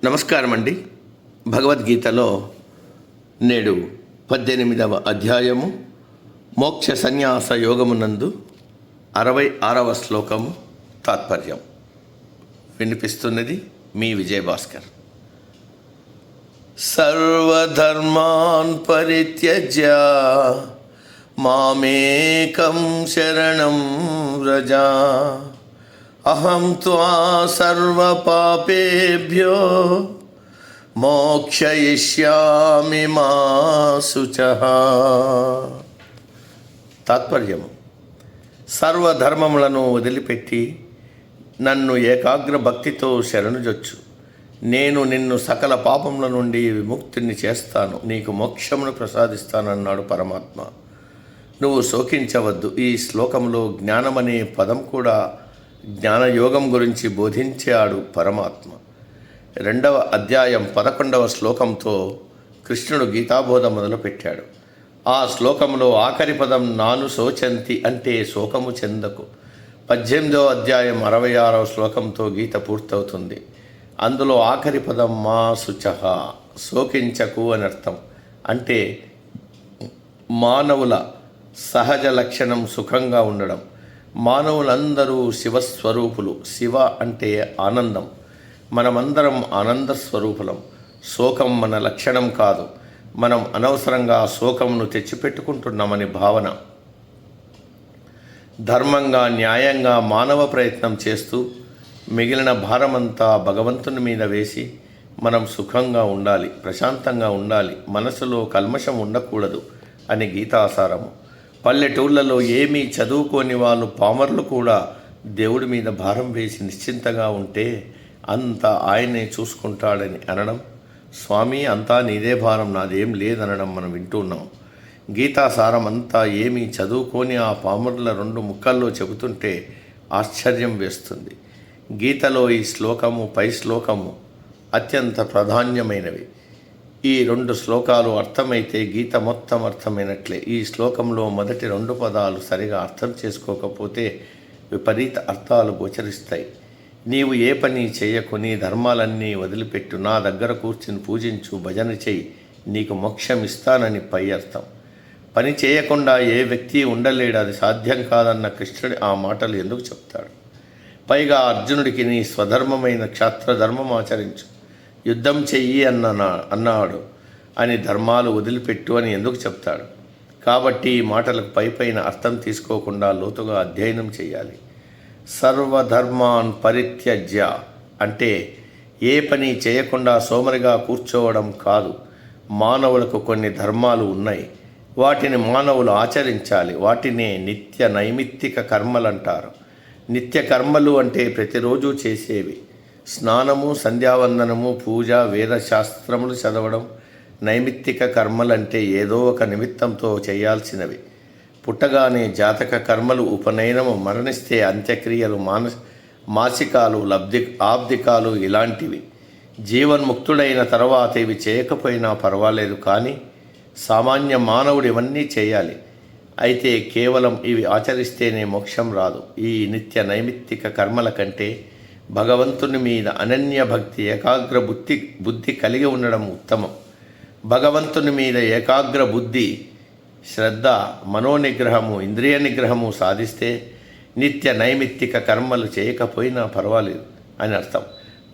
నమస్కారం అండి. భగవద్గీతలో నేడు 18వ అధ్యాయము మోక్ష సన్యాస యోగమునందు 66వ శ్లోకము తాత్పర్యం వినిపిస్తున్నది మీ విజయభాస్కర్. సర్వధర్మాన్ పరిత్యజ్య మామేకం శరణం వ్రజ అహం త్వా సర్వపాపేభ్యో మోక్షయిష్యామి మా శుచః. తాత్పర్యము: సర్వధర్మములను వదిలిపెట్టి నన్ను ఏకాగ్ర భక్తితో శరణుజొచ్చు. నేను నిన్ను సకల పాపముల నుండి విముక్తిని చేస్తాను, నీకు మోక్షమును ప్రసాదిస్తానన్నాడు పరమాత్మ. నువ్వు శోకించవద్దు. ఈ శ్లోకంలో జ్ఞానమనే పదం కూడా జ్ఞానయోగం గురించి బోధించాడు పరమాత్మ. 2వ అధ్యాయం 11వ శ్లోకంతో కృష్ణుడు గీతాబోధ మొదలుపెట్టాడు. ఆ శ్లోకంలో ఆఖరి పదం నాను శోచంతి అంటే శోకము చెందకు. 18వ అధ్యాయం 66వ శ్లోకంతో గీత పూర్తవుతుంది. అందులో ఆఖరి పదం మా శుచః, శోకించకు అని అర్థం. అంటే మానవుల సహజ లక్షణం సుఖంగా ఉండడం. మానవులందరూ శివస్వరూపులు. శివ అంటే ఆనందం. మనమందరం ఆనంద స్వరూపులం. శోకం మన లక్షణం కాదు. మనం అనవసరంగా శోకంను తెచ్చిపెట్టుకుంటున్నామని భావన. ధర్మంగా న్యాయంగా మానవ ప్రయత్నం చేస్తూ మిగిలిన భారమంతా భగవంతుని మీద వేసి మనం సుఖంగా ఉండాలి, ప్రశాంతంగా ఉండాలి, మనసులో కల్మషం ఉండకూడదు అని గీతాసారము. పల్లెటూళ్ళలో ఏమీ చదువుకోని వాళ్ళు, పామరులు కూడా దేవుడి మీద భారం వేసి నిశ్చింతగా ఉంటే అంతా ఆయనే చూసుకుంటాడని అనడం, స్వామి అంతా నీదే భారం, నాదేం లేదనడం మనం వింటున్నాం. గీతాసారం అంతా ఏమీ చదువుకొని ఆ పామరుల 2 ముక్కల్లో చెబుతుంటే ఆశ్చర్యం వేస్తుంది. గీతలో ఈ శ్లోకము, పై శ్లోకము అత్యంత ప్రాధాన్యమైనవి. ఈ 2 శ్లోకాలు అర్థమైతే గీత మొత్తం అర్థమైనట్లే. ఈ శ్లోకంలో మొదటి 2 పదాలు సరిగా అర్థం చేసుకోకపోతే విపరీత అర్థాలు గోచరిస్తాయి. నీవు ఏ పని చేయకు, నీ ధర్మాలన్నీ వదిలిపెట్టు, నా దగ్గర కూర్చుని పూజించు, భజన చెయ్యి, నీకు మోక్షం ఇస్తానని పై అర్థం. పని చేయకుండా ఏ వ్యక్తి ఉండలేడు, అది సాధ్యం కాదన్న కృష్ణుడు ఆ మాటలు ఎందుకు చెప్తాడు? పైగా అర్జునుడికి నీ స్వధర్మమైన క్షాత్రధర్మం ఆచరించు, యుద్ధం చెయ్యి అన్నాడు అని ధర్మాలు వదిలిపెట్టు అని ఎందుకు చెప్తాడు? కాబట్టి ఈ మాటలకు పైపైన అర్థం తీసుకోకుండా లోతుగా అధ్యయనం చేయాలి. సర్వధర్మాన్ పరిత్యజ్య అంటే ఏ పని చేయకుండా సోమరిగా కూర్చోవడం కాదు. మానవులకు కొన్ని ధర్మాలు ఉన్నాయి, వాటిని మానవులు ఆచరించాలి. వాటినే నిత్య నైమిత్తిక కర్మలు అంటారు. నిత్య కర్మలు అంటే ప్రతిరోజు చేసేవి. స్నానము, సంధ్యావందనము, పూజ, వేదశాస్త్రములు చదవడం. నైమిత్తిక కర్మలంటే ఏదో ఒక నిమిత్తంతో చేయాల్సినవి. పుట్టగానే జాతక కర్మలు, ఉపనయనము, మరణిస్తే అంత్యక్రియలు, మాసికాలు, ఆబ్దికాలు ఇలాంటివి. జీవన్ముక్తుడైన తర్వాత ఇవి చేయకపోయినా పర్వాలేదు, కానీ సామాన్య మానవుడు ఇవన్నీ చేయాలి. అయితే కేవలం ఇవి ఆచరిస్తేనే మోక్షం రాదు. ఈ నిత్య నైమిత్తిక కర్మల కంటే భగవంతుని మీద అనన్య భక్తి, ఏకాగ్ర బుద్ధి కలిగి ఉండడం ఉత్తమం. భగవంతుని మీద ఏకాగ్ర బుద్ధి, శ్రద్ధ, మనోనిగ్రహము, ఇంద్రియ నిగ్రహము సాధిస్తే నిత్య నైమిత్తిక కర్మలు చేయకపోయినా పర్వాలేదు అని అర్థం.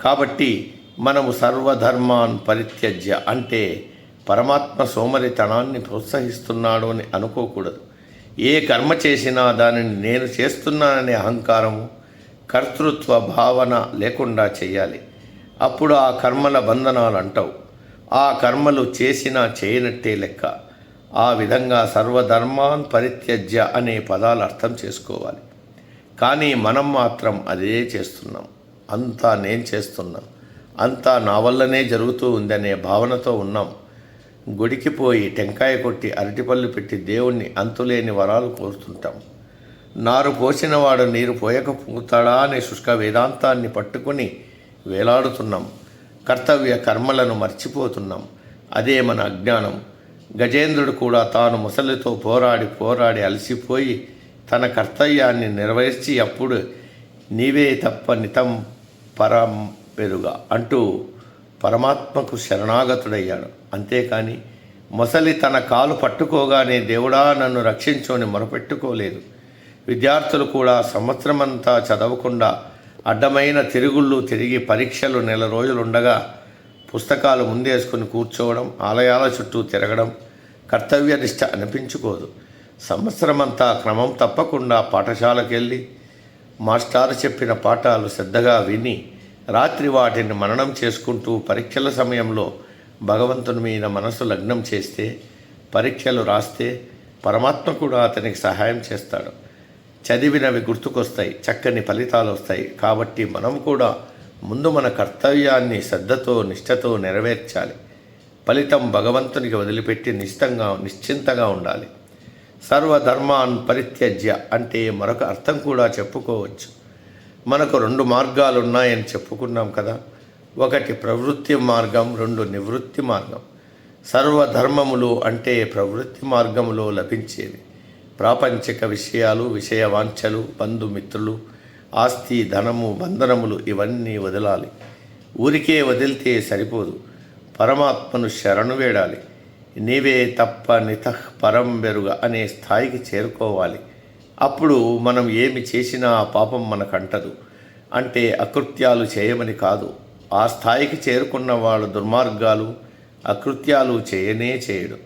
కాబట్టి మనము సర్వధర్మాన్ పరిత్యజ్య అంటే పరమాత్మ సోమరితనాన్ని ప్రోత్సహిస్తున్నాడు అని అనుకోకూడదు. ఏ కర్మ చేసినా దానిని నేను చేస్తున్నాననే అహంకారము, కర్తృత్వ భావన లేకుండా చేయాలి. అప్పుడు ఆ కర్మల బంధనాలు అంటావు. ఆ కర్మలు చేసినా చేయనట్టే లెక్క. ఆ విధంగా సర్వధర్మాన్ పరిత్యజ్య అనే పదాలు అర్థం చేసుకోవాలి. కానీ మనం మాత్రం అదే చేస్తున్నాం. అంతా నేను చేస్తున్నాం, అంతా నా వల్లనే జరుగుతూ ఉందనే భావనతో ఉన్నాం. గుడికి పోయి టెంకాయ కొట్టి అరటిపళ్ళు పెట్టి దేవుణ్ణి అంతులేని వరాలు కోరుతుంటాం. నారు పోసినవాడు నీరు పోయకపోతాడా అనే శుష్క వేదాంతాన్ని పట్టుకుని వేలాడుతున్నాం. కర్తవ్య కర్మలను మర్చిపోతున్నాం. అదే మన అజ్ఞానం. గజేంద్రుడు కూడా తాను ముసలితో పోరాడి అలసిపోయి తన కర్తవ్యాన్ని నెరవేర్చి అప్పుడు నీవే తప్ప నితం పరం పెరుగా అంటూ పరమాత్మకు శరణాగతుడయ్యాడు. అంతేకాని మొసలి తన కాలు పట్టుకోగానే దేవుడా నన్ను రక్షించోని మొరపెట్టుకోలేదు. విద్యార్థులు కూడా సంవత్సరమంతా చదవకుండా అడ్డమైన తిరుగుళ్ళు తిరిగి పరీక్షలు నెల రోజులుండగా పుస్తకాలు ముందేసుకుని కూర్చోవడం, ఆలయాల చుట్టూ తిరగడం కర్తవ్యనిష్ట అనిపించుకోదు. సంవత్సరమంతా క్రమం తప్పకుండా పాఠశాలకు వెళ్ళి మాస్టారు చెప్పిన పాఠాలు శ్రద్ధగా విని రాత్రి వాటిని మననం చేసుకుంటూ పరీక్షల సమయంలో భగవంతుని మీద మనసు లగ్నం చేస్తే, పరీక్షలు రాస్తే పరమాత్మ కూడా అతనికి సహాయం చేస్తాడు. చదివినవి గుర్తుకొస్తాయి, చక్కని ఫలితాలు వస్తాయి. కాబట్టి మనం కూడా ముందు మన కర్తవ్యాన్ని శ్రద్ధతో నిష్ఠతో నెరవేర్చాలి. ఫలితం భగవంతునికి వదిలిపెట్టి నిశ్చింతగా ఉండాలి. సర్వధర్మాన్ పరిత్యజ్య అంటే మరొక అర్థం కూడా చెప్పుకోవచ్చు. మనకు 2 మార్గాలు ఉన్నాయని చెప్పుకున్నాం కదా. ఒకటి ప్రవృత్తి మార్గం, 2 నివృత్తి మార్గం. సర్వధర్మములు అంటే ప్రవృత్తి మార్గములో లభించేవి. ప్రాపంచిక విషయాలు, విషయవాంఛలు, బంధుమిత్రులు, ఆస్తి, ధనము, బంధనములు ఇవన్నీ వదలాలి. ఊరికే వదిలితే సరిపోదు. పరమాత్మను శరణు వేడాలి. నీవే తప్ప నితః పరం బెరుగ అనే స్థాయికి చేరుకోవాలి. అప్పుడు మనం ఏమి చేసినా ఆ పాపం మనకంటదు. అంటే అకృత్యాలు చేయమని కాదు. ఆ స్థాయికి చేరుకున్న వాళ్ళు దుర్మార్గాలు, అకృత్యాలు చేయడు.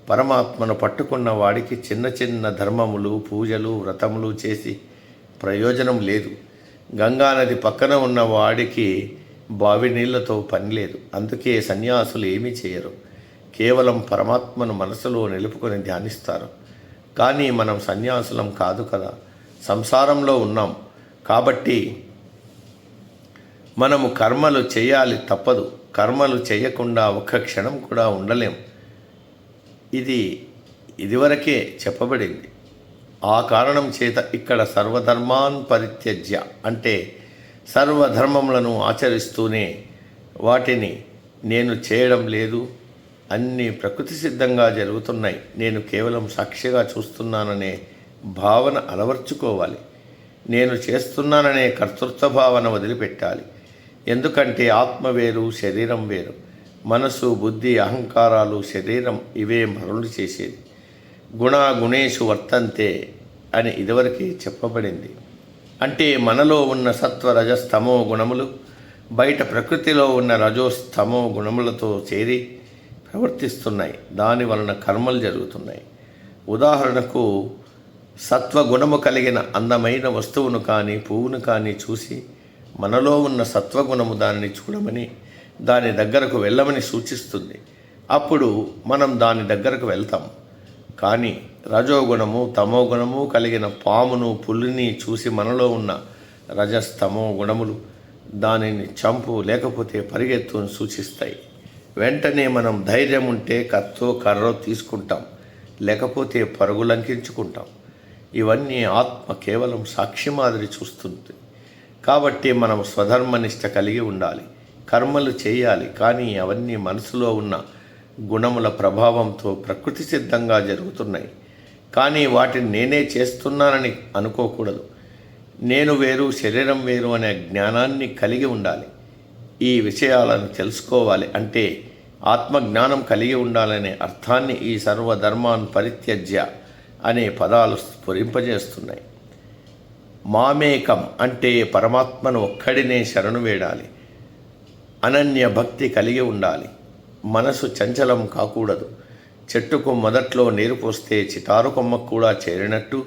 పరమాత్మను పట్టుకున్న వాడికి చిన్న చిన్న ధర్మములు, పూజలు, వ్రతములు చేసి ప్రయోజనం లేదు. గంగానది పక్కన ఉన్న వాడికి బావి నీళ్లతో పని లేదు. అందుకే సన్యాసులు ఏమీ చేయరు. కేవలం పరమాత్మను మనసులో నిలుపుకొని ధ్యానిస్తారు. కానీ మనం సన్యాసులం కాదు కదా, సంసారంలో ఉన్నాం. కాబట్టి మనము కర్మలు చేయాలి, తప్పదు. కర్మలు చేయకుండా ఒక్క క్షణం కూడా ఉండలేం. ఇదివరకే చెప్పబడింది. ఆ కారణం చేత ఇక్కడ సర్వధర్మాన్ పరిత్యజ్య అంటే సర్వధర్మములను ఆచరిస్తూనే వాటిని నేను చేయడం లేదు, అన్నీ ప్రకృతి సిద్ధంగా జరుగుతున్నాయి, నేను కేవలం సాక్షిగా చూస్తున్నాననే భావన అలవర్చుకోవాలి. నేను చేస్తున్నాననే కర్తృత్వ భావన వదిలిపెట్టాలి. ఎందుకంటే ఆత్మ వేరు, శరీరం వేరు. మనసు, బుద్ధి, అహంకారాలు, శరీరం ఇవే మరులు చేసేది. గుణేషు వర్తంతే అని ఇదివరకే చెప్పబడింది. అంటే మనలో ఉన్న సత్వ, రజస్తమో గుణములు బయట ప్రకృతిలో ఉన్న రజోస్తమో గుణములతో చేరి ప్రవర్తిస్తున్నాయి. దాని వలన కర్మలు జరుగుతున్నాయి. ఉదాహరణకు సత్వగుణము కలిగిన అందమైన వస్తువును కానీ పువ్వును కానీ చూసి మనలో ఉన్న సత్వగుణము దానిని చూడమని, దాని దగ్గరకు వెళ్ళమని సూచిస్తుంది. అప్పుడు మనం దాని దగ్గరకు వెళ్తాం. కానీ రజోగుణము, తమోగుణము కలిగిన పామును, పులిని చూసి మనలో ఉన్న రజస్తమో గుణములు దానిని చంపు లేకపోతే పరిగెత్తును సూచిస్తాయి. వెంటనే మనం ధైర్యం ఉంటే కత్తో కర్రో తీసుకుంటాం, లేకపోతే పరుగులంకించుకుంటాం. ఇవన్నీ ఆత్మ కేవలం సాక్షి మాదిరి చూస్తుంది. కాబట్టి మనం స్వధర్మనిష్ట కలిగి ఉండాలి, కర్మలు చేయాలి. కానీ అవన్నీ మనసులో ఉన్న గుణముల ప్రభావంతో ప్రకృతి సిద్ధంగా జరుగుతున్నాయి. కానీ వాటిని నేనే చేస్తున్నానని అనుకోకూడదు. నేను వేరు, శరీరం వేరు అనే జ్ఞానాన్ని కలిగి ఉండాలి. ఈ విషయాలను తెలుసుకోవాలి. అంటే ఆత్మజ్ఞానం కలిగి ఉండాలనే అర్థాన్ని ఈ సర్వధర్మాన్ పరిత్యజ్య అనే పదాలు స్ఫురింపజేస్తున్నాయి. మామేకం అంటే పరమాత్మను ఒక్కడినే శరణు వేడాలి. అనన్య భక్తి కలిగి ఉండాలి. మనసు చంచలం కాకూడదు. చెట్టుకు మొదట్లో నీరు పోస్తే చిటారు కొమ్మకు కూడా చేరినట్టు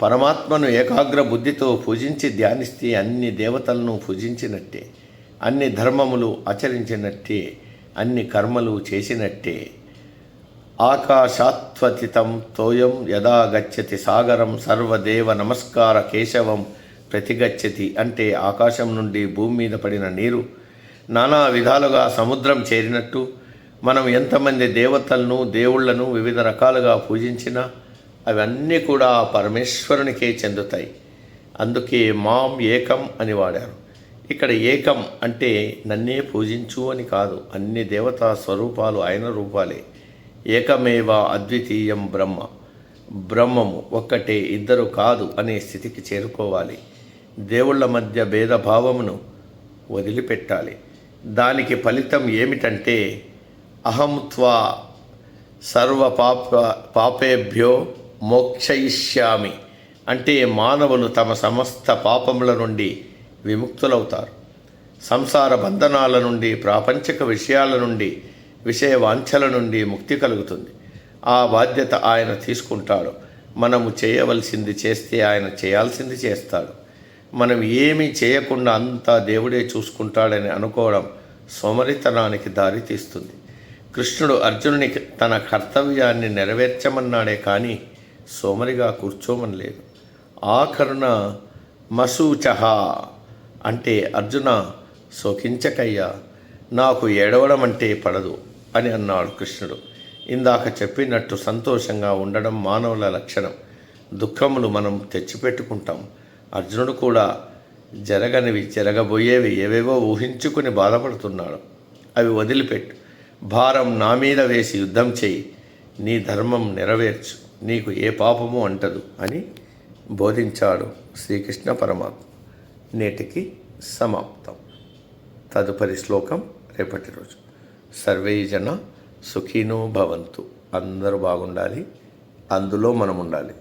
పరమాత్మను ఏకాగ్ర బుద్ధితో పూజించి ధ్యానిస్తే అన్ని దేవతలను పూజించినట్టే, అన్ని ధర్మములు ఆచరించినట్టే, అన్ని కర్మలు చేసినట్టే. ఆకాశాత్వతితం తోయం యదా గచ్చతి సాగరం సర్వదేవ నమస్కార కేశవం ప్రతిగచ్చతి అంటే ఆకాశం నుండి భూమి మీద పడిన నీరు నానా విధాలుగా సముద్రం చేరినట్టు మనం ఎంతమంది దేవతలను, దేవుళ్లను వివిధ రకాలుగా పూజించినా అవన్నీ కూడా పరమేశ్వరునికే చెందుతాయి. అందుకే మాం ఏకం అని వాడారు. ఇక్కడ ఏకం అంటే నన్నే పూజించు అని కాదు, అన్ని దేవతా స్వరూపాలు ఆయన రూపాలే. ఏకమేవ అద్వితీయం బ్రహ్మము ఒక్కటే, ఇద్దరు కాదు అనే స్థితికి చేరుకోవాలి. దేవుళ్ల మధ్య భేదభావమును వదిలిపెట్టాలి. దానికి ఫలితం ఏమిటంటే అహంత్వా సర్వ పాపేభ్యో మోక్షయిష్యామి, అంటే మానవులు తమ సమస్త పాపముల నుండి విముక్తులవుతారు. సంసార బంధనాల నుండి, ప్రాపంచిక విషయాల నుండి, విషయ వాంఛల నుండి ముక్తి కలుగుతుంది. ఆ బాధ్యత ఆయన తీసుకుంటాడు. మనము చేయవలసింది చేస్తే ఆయన చేయాల్సింది చేస్తాడు. మనం ఏమీ చేయకుండా అంతా దేవుడే చూసుకుంటాడని అనుకోవడం సోమరితనానికి దారి తీస్తుంది. కృష్ణుడు అర్జునునికి తన కర్తవ్యాన్ని నెరవేర్చమన్నాడే కానీ సోమరిగా కూర్చోమనలేదు. ఆఖరున మసూచహ, అంటే అర్జున శోకించకయ్యా, నాకు ఏడవడం అంటే పడదు అని అన్నాడు కృష్ణుడు. ఇందాక చెప్పినట్టు సంతోషంగా ఉండడం మానవుల లక్షణం. దుఃఖములు మనం తెచ్చిపెట్టుకుంటాం. అర్జునుడు కూడా జరగనివి, జరగబోయేవి ఏవేవో ఊహించుకుని బాధపడుతున్నాడు. అవి వదిలిపెట్టు, భారం నా మీద వేసి యుద్ధం చేయి, నీ ధర్మం నెరవేర్చు, నీకు ఏ పాపము అంటదు అని బోధించాడు శ్రీకృష్ణ పరమాత్మ. నేటికి సమాప్తం. తదుపరి శ్లోకం రేపటి రోజు. సర్వే జన సుఖినో భవంతు. అందరూ బాగుండాలి, అందులో మనం ఉండాలి.